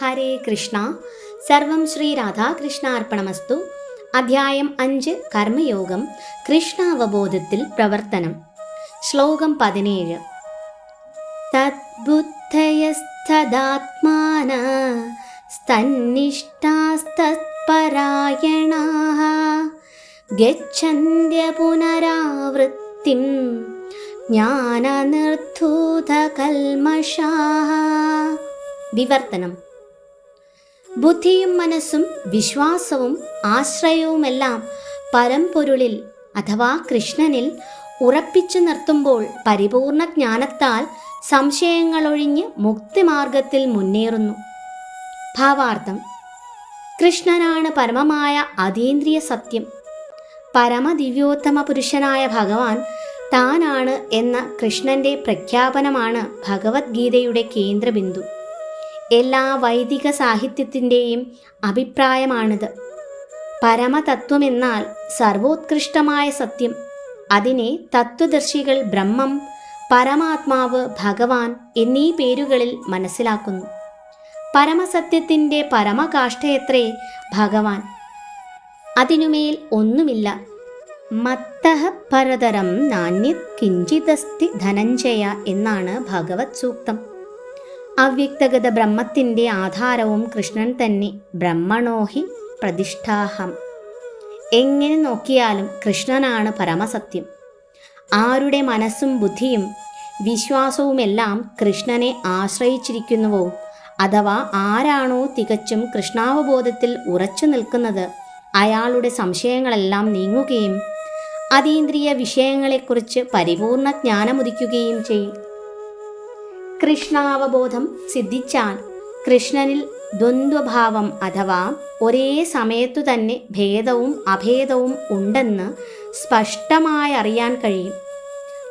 ഹരേ കൃഷ്ണ. സർവം ശ്രീ രാധാകൃഷ്ണാർപ്പണമസ്തു. അധ്യായം 5 കർമ്മയോഗം, കൃഷ്ണാവബോധത്തിൽ പ്രവർത്തനം. ശ്ലോകം 17. തദ്ബുദ്ധയസ്തദാത്മാന സ്തന്നിഷ്ഠാസ്തത്പരായണാഃ ഗച്ഛന്ത്യ പുനരാവൃത്തിം ജ്ഞാനനിർധൂതകൽമഷാഃ. വിവർത്തനം. ബുദ്ധിയും മനസ്സും വിശ്വാസവും ആശ്രയവുമെല്ലാം പരമ്പൊരുളിൽ അഥവാ കൃഷ്ണനിൽ ഉറപ്പിച്ചു നിർത്തുമ്പോൾ പരിപൂർണ ജ്ഞാനത്താൽ സംശയങ്ങളൊഴിഞ്ഞ് മുക്തിമാർഗത്തിൽ മുന്നേറുന്നു. ഭാവാർത്ഥം: കൃഷ്ണനാണ് പരമമായ അതീന്ദ്രിയ സത്യം. പരമദിവ്യോത്തമ പുരുഷനായ ഭഗവാൻ താനാണ് എന്ന കൃഷ്ണന്റെ പ്രഖ്യാപനമാണ് ഭഗവത്ഗീതയുടെ കേന്ദ്രബിന്ദു. എല്ലാ വൈദിക സാഹിത്യത്തിൻ്റെയും അഭിപ്രായമാണിത്. പരമതത്വമെന്നാൽ സർവോത്കൃഷ്ടമായ സത്യം. അതിനെ തത്വദർശികൾ ബ്രഹ്മം, പരമാത്മാവ്, ഭഗവാൻ എന്നീ പേരുകളിൽ മനസ്സിലാക്കുന്നു. പരമസത്യത്തിൻ്റെ പരമകാഷ്ഠയത്രേ ഭഗവാൻ. അതിനുമേൽ ഒന്നുമില്ല. മത്തഃ പരതരം നാന്യത് കിഞ്ചിദസ്തി ധനഞ്ജയ എന്നാണ് ഭഗവത് സൂക്തം. അവ്യക്തഗത ബ്രഹ്മത്തിൻ്റെ ആധാരവും കൃഷ്ണൻ തന്നെ. ബ്രഹ്മണോഹി പ്രതിഷ്ഠാഹം. എങ്ങനെ നോക്കിയാലും കൃഷ്ണനാണ് പരമസത്യം. ആരുടെ മനസ്സും ബുദ്ധിയും വിശ്വാസവുമെല്ലാം കൃഷ്ണനെ ആശ്രയിച്ചിരിക്കുന്നുവോ, അഥവാ ആരാണോ തികച്ചും കൃഷ്ണാവബോധത്തിൽ ഉറച്ചു നിൽക്കുന്നത്, അയാളുടെ സംശയങ്ങളെല്ലാം നീങ്ങുകയും അതീന്ദ്രിയ വിഷയങ്ങളെക്കുറിച്ച് പരിപൂർണ ജ്ഞാനമുദിക്കുകയും ചെയ്യും. കൃഷ്ണാവബോധം സിദ്ധിച്ചാൽ കൃഷ്ണനിൽ ദ്വന്ദ്വഭാവം അഥവാ ഒരേ സമയത്തു തന്നെ ഭേദവും അഭേദവും ഉണ്ടെന്ന് സ്പഷ്ടമായി അറിയാൻ കഴിയും.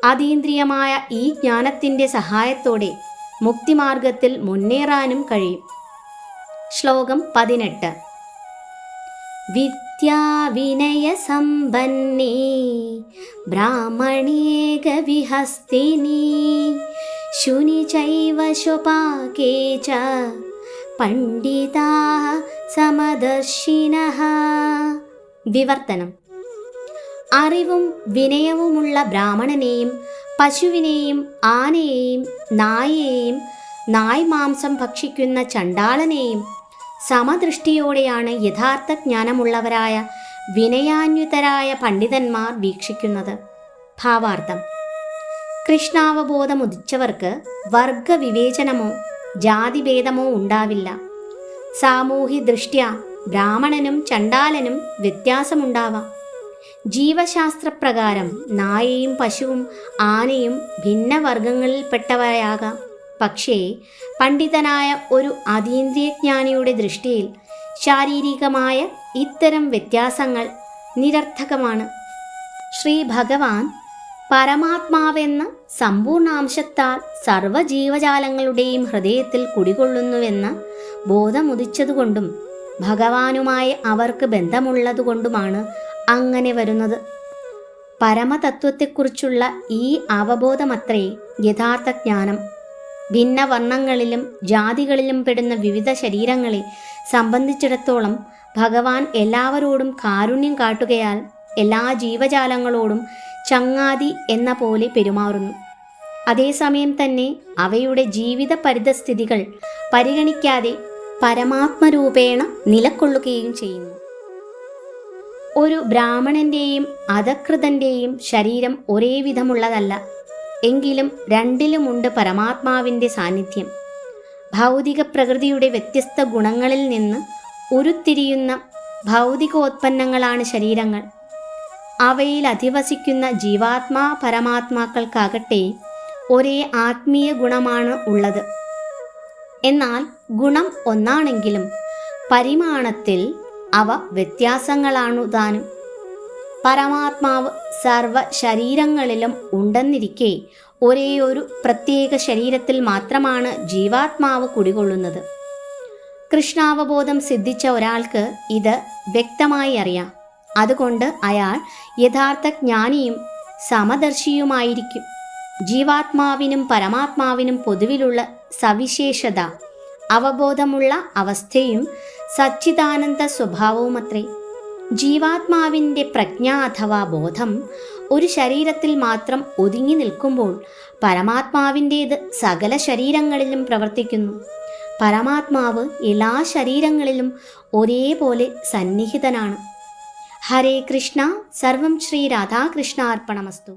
അതീന്ദ്രിയമായ ഈ ജ്ഞാനത്തിൻ്റെ സഹായത്തോടെ മുക്തിമാർഗത്തിൽ മുന്നേറാനും കഴിയും. ശ്ലോകം 18. വിദ്യാവിനയസമ്പന്നേ ബ്രാഹ്മണേകവിഹസ്തിനി ശുനി ചൈവ ശോപാകേ ച പണ്ഡിതാഃ സമദർശിനഃ. വിവർത്തനം. അറിവും വിനയവുമുള്ള ബ്രാഹ്മണനെയും പശുവിനെയും ആനയെയും നായയെയും നായ്മാംസം ഭക്ഷിക്കുന്ന ചണ്ടാളനെയും സമദൃഷ്ടിയോടെയാണ് യഥാർത്ഥ ജ്ഞാനമുള്ളവരായ വിനയാന്വിതരായ പണ്ഡിതന്മാർ വീക്ഷിക്കുന്നത്. ഭാവാർത്ഥം: കൃഷ്ണാവബോധമുദിച്ചവർക്ക് വർഗവിവേചനമോ ജാതിഭേദമോ ഉണ്ടാവില്ല. സാമൂഹ്യ ദൃഷ്ട്യാ ബ്രാഹ്മണനും ചണ്ടാലനും വ്യത്യാസമുണ്ടാവാം. ജീവശാസ്ത്രപ്രകാരം നായയും പശുവും ആനയും ഭിന്നവർഗങ്ങളിൽപ്പെട്ടവയാകാം. പക്ഷേ പണ്ഡിതനായ ഒരു അതീന്ദ്രിയജ്ഞാനിയുടെ ദൃഷ്ടിയിൽ ശാരീരികമായ ഇത്തരം വ്യത്യാസങ്ങൾ നിരർത്ഥകമാണ്. ശ്രീ ഭഗവാൻ പരമാത്മാവെന്ന സമ്പൂർണാംശത്താൽ സർവ്വജീവജാലങ്ങളുടെയും ഹൃദയത്തിൽ കുടികൊള്ളുന്നുവെന്ന ബോധമുദിച്ചതുകൊണ്ടും ഭഗവാനുമായി അവർക്ക് ബന്ധമുള്ളതുകൊണ്ടുമാണ് അങ്ങനെ വരുന്നത്. പരമതത്വത്തെക്കുറിച്ചുള്ള ഈ അവബോധമത്രേ യഥാർത്ഥ ജ്ഞാനം. ഭിന്ന വർണ്ണങ്ങളിലും ജാതികളിലും പെടുന്ന വിവിധ ശരീരങ്ങളെ സംബന്ധിച്ചിടത്തോളം ഭഗവാൻ എല്ലാവരോടും കാരുണ്യം കാട്ടുകയാൽ എല്ലാ ജീവജാലങ്ങളോടും ചങ്ങാതി എന്ന പോലെ പെരുമാറുന്നു. അതേസമയം തന്നെ അവയുടെ ജീവിത പരിതസ്ഥിതികൾ പരിഗണിക്കാതെ പരമാത്മരൂപേണ നിലകൊള്ളുകയും ചെയ്യുന്നു. ഒരു ബ്രാഹ്മണൻ്റെയും അധകൃതൻ്റെയും ശരീരം ഒരേ വിധമുള്ളതല്ല. എങ്കിലും രണ്ടിലുമുണ്ട് പരമാത്മാവിൻ്റെ സാന്നിധ്യം. ഭൗതിക പ്രകൃതിയുടെ വ്യത്യസ്ത ഗുണങ്ങളിൽ നിന്ന് ഉരുത്തിരിയുന്ന ഭൗതികോത്പന്നങ്ങളാണ് ശരീരങ്ങൾ. അവയിൽ അധിവസിക്കുന്ന ജീവാത്മാ പരമാത്മാക്കൾക്കാകട്ടെ ഒരേ ആത്മീയ ഗുണമാണ് ഉള്ളത്. എന്നാൽ ഗുണം ഒന്നാണെങ്കിലും പരിമാണത്തിൽ അവ വ്യത്യാസങ്ങളാണു താനും. പരമാത്മാവ് സർവ ശരീരങ്ങളിലും ഉണ്ടെന്നിരിക്കെ ഒരേയൊരു പ്രത്യേക ശരീരത്തിൽ മാത്രമാണ് ജീവാത്മാവ് കുടികൊള്ളുന്നത്. കൃഷ്ണാവബോധം സിദ്ധിച്ച ഒരാൾക്ക് ഇത് വ്യക്തമായി അറിയാം. അതുകൊണ്ട് അയാൾ യഥാർത്ഥ ജ്ഞാനിയും സമദർശിയുമായിരിക്കും. ജീവാത്മാവിനും പരമാത്മാവിനും പൊതുവിലുള്ള സവിശേഷത അവബോധമുള്ള അവസ്ഥയും സച്ചിദാനന്ദ സ്വഭാവവുമത്രേ. ജീവാത്മാവിൻ്റെ പ്രജ്ഞ അഥവാ ബോധം ഒരു ശരീരത്തിൽ മാത്രം ഒതുങ്ങി നിൽക്കുമ്പോൾ പരമാത്മാവിൻ്റേത് സകല ശരീരങ്ങളിലും പ്രവർത്തിക്കുന്നു. പരമാത്മാവ് എല്ലാ ശരീരങ്ങളിലും ഒരേപോലെ സന്നിഹിതനാണ്. ഹരേ കൃഷ്ണ. സർവം ശ്രീ രാധാകൃഷ്ണാർപ്പണമസ്തു.